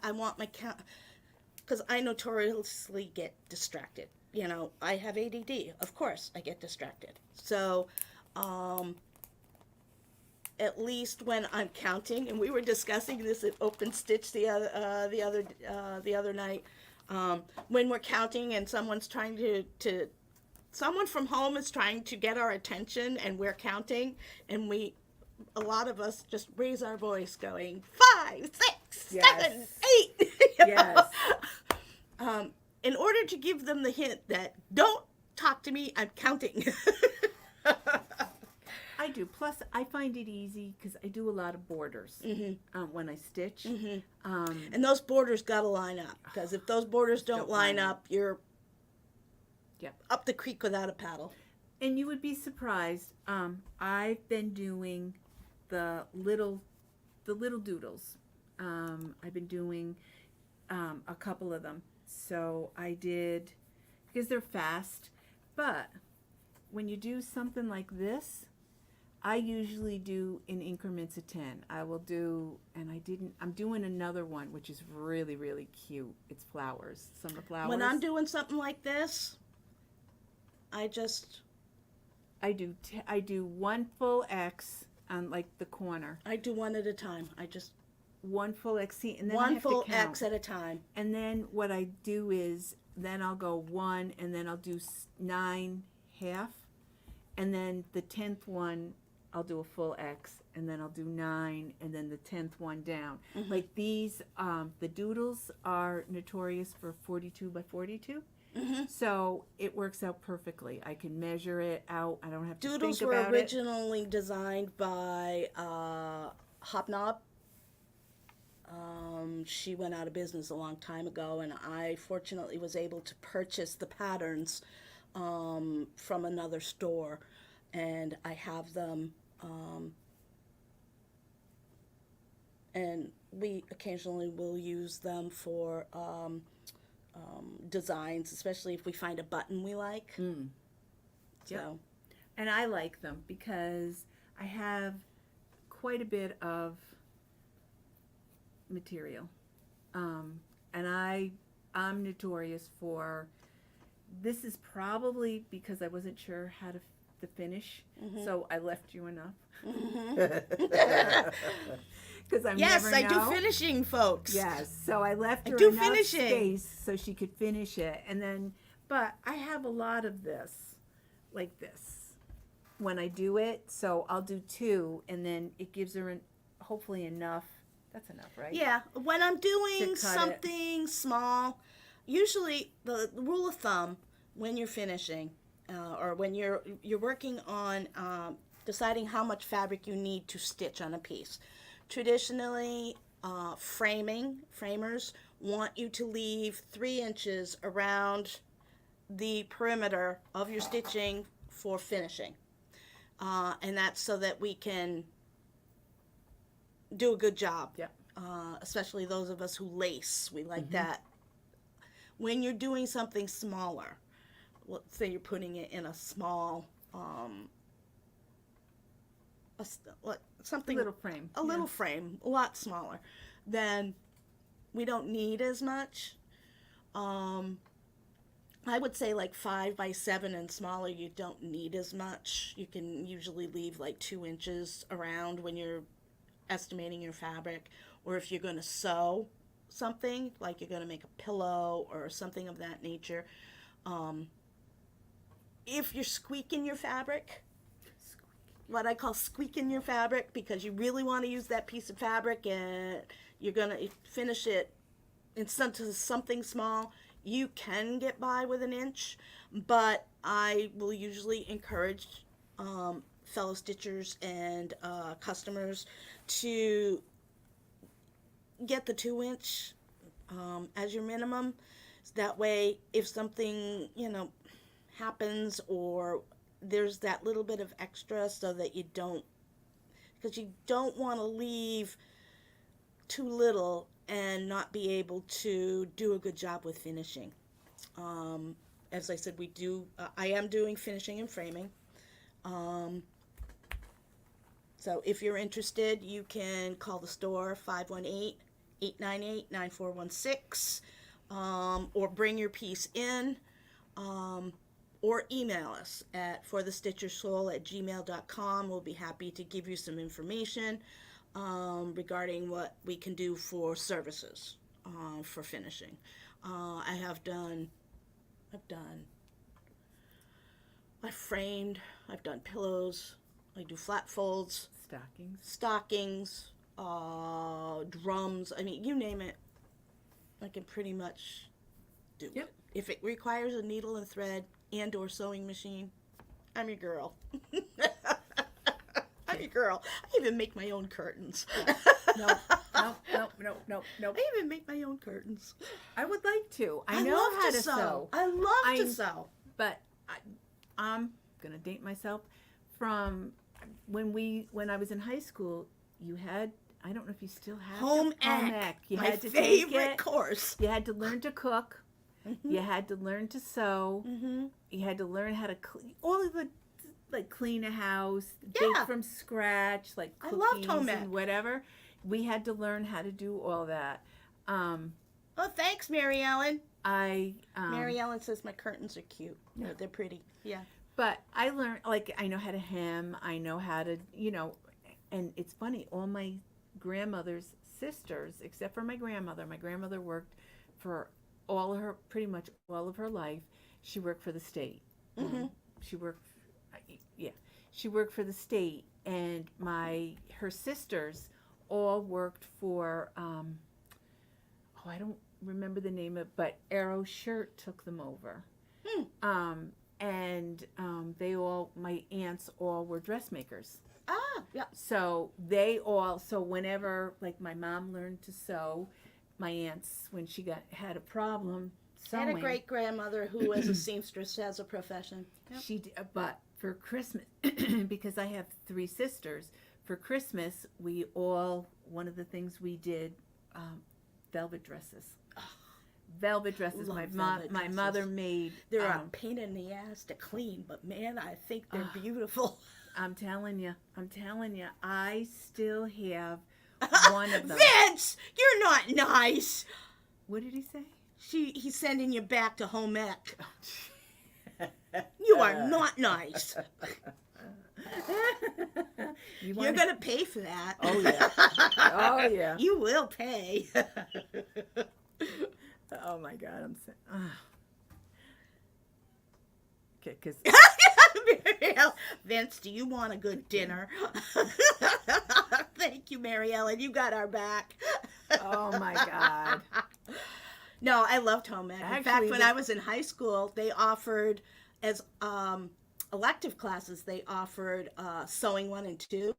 I want my count, because I notoriously get distracted. You know, I have ADD. Of course, I get distracted. So, at least when I'm counting, and we were discussing this at Open Stitch the other night. When we're counting and someone's trying to someone from home is trying to get our attention and we're counting, and a lot of us just raise our voice going 5, 6, Yes. 7, 8. You know? Yes. In order to give them the hint that don't talk to me, I'm counting. I do. Plus, I find it easy because I do a lot of borders when I stitch. And those borders got to line up, because if those borders don't line up, you're up the creek without a paddle. And you would be surprised. I've been doing the little doodles. I've been doing a couple of them. So I did, because they're fast. But when you do something like this, I usually do in increments of 10. I will do, and I'm doing another one, which is really, really cute. It's flowers, summer flowers. When I'm doing something like this, I do one full X on like the corner. I do one at a time. One full X, and then one I have full to count. X at a time. And then what I do is, then I'll go 1, and then I'll do 9 half, and then the 10th one I'll do a full X, and then I'll do 9, and then the 10th one down. Like these, the doodles are notorious for 42 by 42. So it works out perfectly. I can measure it out. I don't have to Doodles think about were originally designed by Hobnob. She went out of business a long time ago, and I fortunately was able to purchase the patterns from another store, and I have them, and we occasionally will use them for designs, especially if we find a button we like. So, and I like them because I have quite a bit of material, and I'm notorious for, this is probably because I wasn't sure how to finish, so I left you enough. Because I do finishing, folks. Yes, so I left her enough space so she could finish it, and then, but I have a lot of this, like this, when I do it. So I'll do 2, and then it gives her hopefully enough. That's enough, right? Yeah, when I'm doing something small, usually the rule of thumb when you're finishing, or when you're working on deciding how much fabric you need to stitch on a piece. Traditionally, framers want you to leave 3 inches around the perimeter of your stitching for finishing. And that's so that we can do a good job. Yep. Especially those of us who lace. We like that. When you're doing something smaller, let's say you're putting it in a small, something, little frame. A little frame, a lot smaller, then we don't need as much. I would say like 5 by 7 and smaller, you don't need as much. You can usually leave like 2 inches around when you're estimating your fabric, or if you're going to sew something, like you're going to make a pillow or something of that nature. If you're squeaking your fabric, what I call squeaking your fabric, because you really want to use that piece of fabric and you're going to finish it in something small, you can get by with 1 inch, but I will usually encourage fellow stitchers and customers to get the 2 inch as your minimum. That way, if something, happens, or there's that little bit of extra, so that you don't want to leave too little and not be able to do a good job with finishing. As I said, I am doing finishing and framing. So if you're interested, you can call the store, 518-898-9416, or bring your piece in, or email us at forthestitchersoul@gmail.com. We'll be happy to give you some information regarding what we can do for services for finishing. I've framed, I've done pillows, I do flat folds, stockings, drums. I mean, you name it, I can pretty much do it. If it requires a needle and thread and or sewing machine, I'm your girl. I'm your girl. I even make my own curtains. No. I even make my own curtains. I would like to. I know how to sew. I love to sew. But I'm going to date myself. From when I was in high school, you had, I don't know if you still have home ec. You my had to favorite course. You had to learn to cook. Mm-hmm. You had to learn to sew. Mm-hmm. You had to learn how to all of the, like, clean a house, bake from scratch, like cookies, I loved home ec. And whatever. We had to learn how to do all that. Oh, thanks, Mary Ellen. Mary Ellen says my curtains are cute. Yeah. They're pretty. Yeah. But I learned, like, I know how to hem. I know how to, and it's funny. All my grandmother's sisters, except for my grandmother worked for pretty much all of her life. She worked for the state. Mm-hmm. She worked for the state, and her sisters all worked for, I don't remember the name of it, but Arrow Shirt took them over. And my aunts all were dressmakers. Ah, yeah. So whenever, like, my mom learned to sew, my aunts, when she had a problem sewing. I had a great grandmother who was a seamstress as a profession. Yep. She did, but for Christmas, because I have 3 sisters, for Christmas, one of the things we did, velvet dresses. Velvet dresses. My mother made. They're a pain in the ass to clean, but man, I think they're beautiful. I'm telling you, I still have one of them. Vince, you're not nice. What did he say? He's sending you back to home ec. You are not nice. You're going to pay for that. Oh, yeah. Oh, yeah. You will pay. Oh, my God. I'm saying. Okay, because. Vince, do you want a good dinner? Thank you, Mary Ellen. You got our back. Oh, my God. No, I loved home ec. In fact, when I was in high school, they offered, as elective classes, they offered sewing 1 and 2.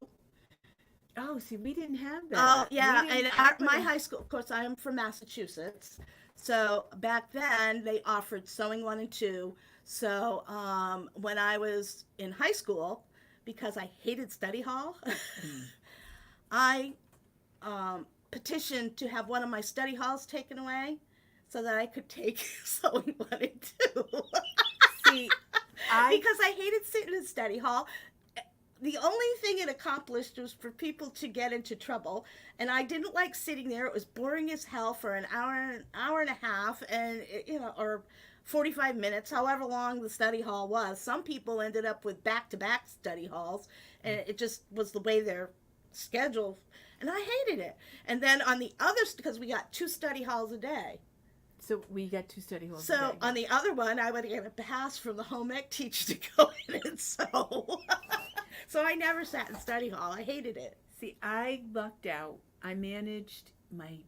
Oh, see, we didn't have that. Oh, yeah. And my high school, of course, I'm from Massachusetts. So back then, they offered sewing 1 and 2. So when I was in high school, because I hated study hall, I petitioned to have one of my study halls taken away so that I could take sewing 1 and 2. See, because I hated sitting in study hall. The only thing it accomplished was for people to get into trouble, and I didn't like sitting there. It was boring as hell for an hour and a half, and or 45 minutes, however long the study hall was. Some people ended up with back-to-back study halls, and it just was the way their schedule, and I hated it. And then on the other, because we got 2 study halls a day. So we got 2 study halls a day. So on the other one, I would get a pass from the home ec teacher to go in and sew. So I never sat in study hall. I hated it. See, I lucked out. I managed my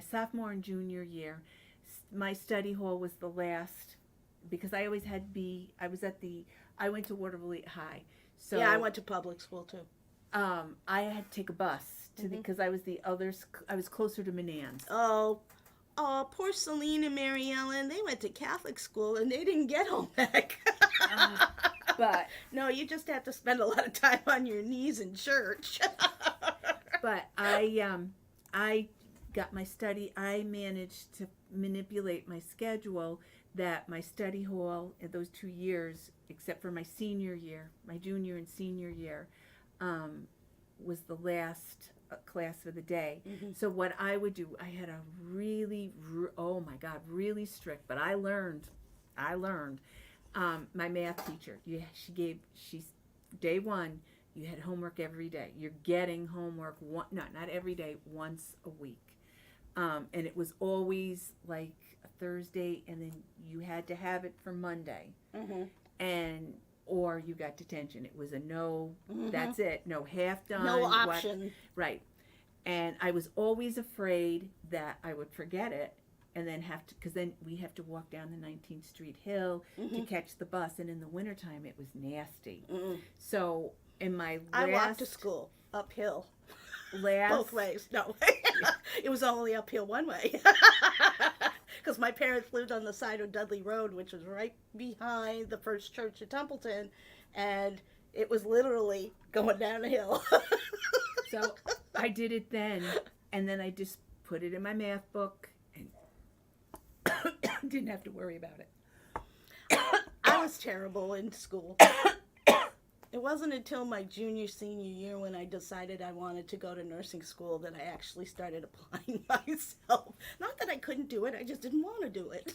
sophomore and junior year. My study hall was the last, because I always had I went to Waterville High. So yeah, I went to public school too. I had to take a bus because I was I was closer to Menands. Oh, poor Celine and Mary Ellen. They went to Catholic school and they didn't get home ec. But no, you just have to spend a lot of time on your knees in church. But I got my study. I managed to manipulate my schedule that my study hall in those 2 years, except for my senior year, my junior and senior year, was the last class for the day. Mm-hmm. So what I would do, I had a really strict, but I learned. My math teacher, she's day 1, you had homework every day. You're getting homework not every day, once a week. And it was always like a Thursday, and then you had to have it for Monday. Mm-hmm. And or you got detention. It was a no, that's it, no half done. No option. Right. And I was always afraid that I would forget it and then have to, because then we have to walk down the 19th Street Hill to catch the bus. And in the wintertime, it was nasty. So in my last... I walked to school uphill. Both ways. No. It was only uphill one way. Because my parents lived on the side of Dudley Road, which was right behind the First Church of Templeton. And it was literally going down a hill. So I did it then, and then I just put it in my math book and didn't have to worry about it. I was terrible in school. It wasn't until my senior year when I decided I wanted to go to nursing school that I actually started applying myself. Not that I couldn't do it, I just didn't want to do it.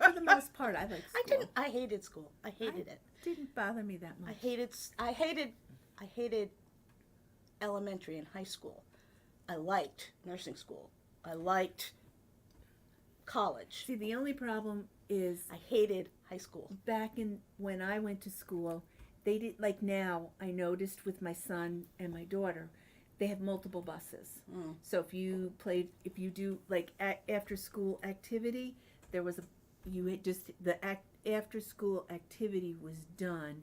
For the most part, I liked school. I hated school. I hated it. Didn't bother me that much. I hated elementary and high school. I liked nursing school. I liked college. See, the only problem is I hated high school. Back in when I went to school, they did, like now, I noticed with my son and my daughter, they have multiple buses. So if you do like after school activity, there was after school activity was done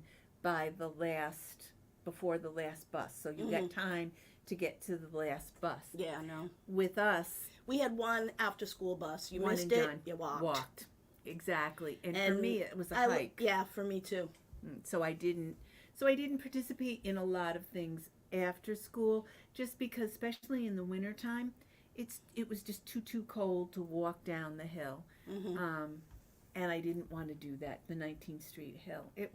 before the last bus. So you got time to get to the last bus. Yeah, I know. With us, we had one after school bus. You missed and it, done. you walked. Walked. Exactly. And for me, it was a hike. Yeah, for me too. So I didn't participate in a lot of things after school, just because, especially in the wintertime, it was just too cold to walk down the hill. And I didn't want to do that, the 19th Street Hill. It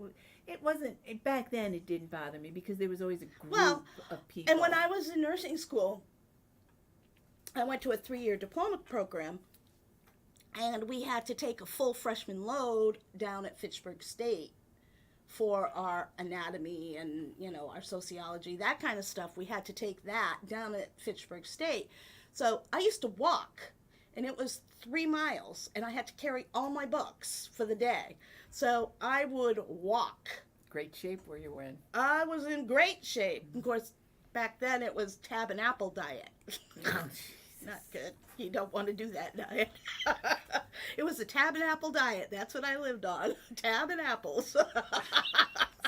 wasn't, back then it didn't bother me because there was always a group of people. And when I was in nursing school, I went to a 3-year diploma program, and we had to take a full freshman load down at Fitchburg State for our anatomy and, our sociology, that kind of stuff. We had to take that down at Fitchburg State. So I used to walk, and it was 3 miles, and I had to carry all my books for the day. So I would walk. Great shape were you in? I was in great shape. Of course, back then it was tab and apple diet. Not good. You don't want to do that diet. It was a tab and apple diet. That's what I lived on. Tab and apples.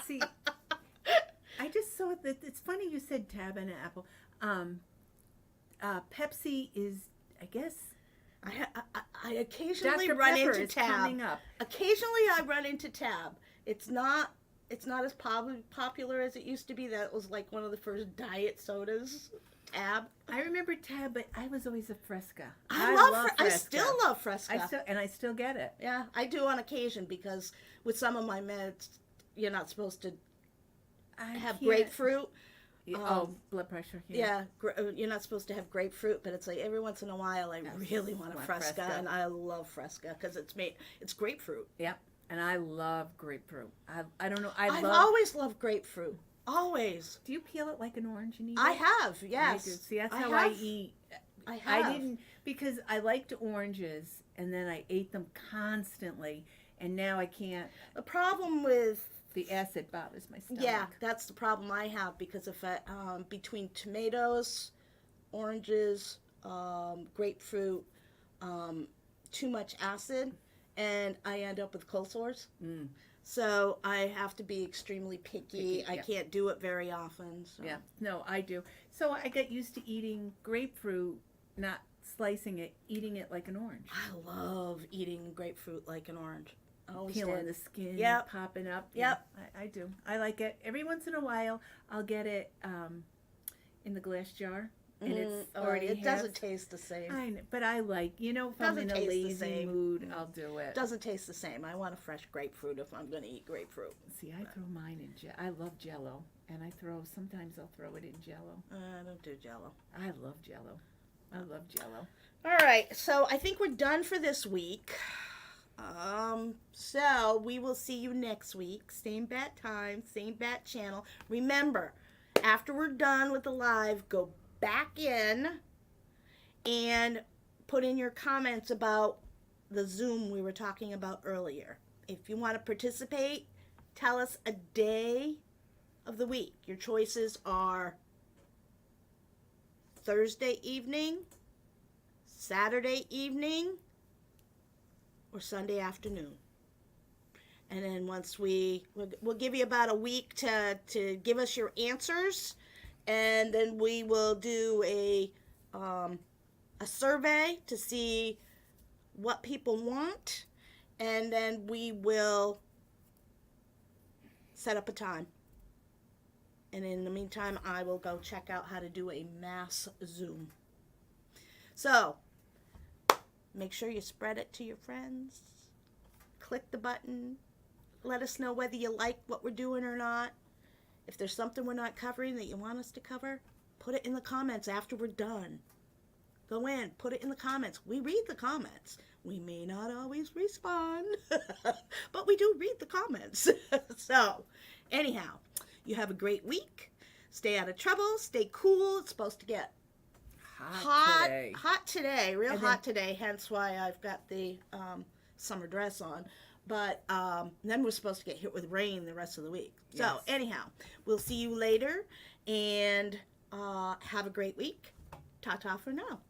See, I just saw that. It's funny you said tab and apple. Pepsi is, I guess. I occasionally Dr. run Pepper into is tab. coming up. Occasionally I run into tab. It's not as popular as it used to be. That was like one of the first diet sodas. Tab. I remember Tab, but I was always a Fresca. I still love Fresca. I still get it. Yeah, I do on occasion because with some of my meds, you're not supposed to have grapefruit. Blood pressure. Yeah, you're not supposed to have grapefruit, but it's like every once in a while I really want a Fresca, and I love Fresca because it's grapefruit. Yep, and I love grapefruit. I don't know. I've always loved grapefruit. Always. Do you peel it like an orange and eat it? I have, yes. I do. See, that's how I eat. I have. I didn't, because I liked oranges, and then I ate them constantly, and now I can't. The problem with the acid bothers my stomach. Yeah, that's the problem I have, because if between tomatoes, oranges, grapefruit, too much acid, and I end up with cold sores. So I have to be extremely picky. I can't do it very often. So. Yeah, no, I do. So I get used to eating grapefruit, not slicing it, eating it like an orange. I love eating grapefruit like an orange. Peeling the skin, popping up. Yep. Yeah, I do. I like it. Every once in a while, I'll get it in the glass jar. And it's already it doesn't taste the same. But I like, if I'm in a lazy mood, I'll do it. Doesn't taste the same. I want a fresh grapefruit if I'm going to eat grapefruit. See, I throw mine in I love Jell-O, and sometimes I'll throw it in Jell-O. I don't do Jell-O. I love Jell-O. I love Jell-O. All right, so I think we're done for this week. So we will see you next week. Same bat time, same bat channel. Remember, after we're done with the live, go back in and put in your comments about the Zoom we were talking about earlier. If you want to participate, tell us a day of the week. Your choices are Thursday evening, Saturday evening, or Sunday afternoon. And then once we'll give you about a week to give us your answers, and then we will do a survey to see what people want, and then we will set up a time. And in the meantime, I will go check out how to do a mass Zoom. So, make sure you spread it to your friends. Click the button. Let us know whether you like what we're doing or not. If there's something we're not covering that you want us to cover, put it in the comments after we're done. Go in, put it in the comments. We read the comments. We may not always respond, but we do read the comments. So, anyhow, you have a great week. Stay out of trouble. Stay cool. It's supposed to get hot today, real hot today. Hence why I've got the summer dress on. But then we're supposed to get hit with rain the rest of the week. Yes. So anyhow, we'll see you later, and have a great week. Ta-ta for now.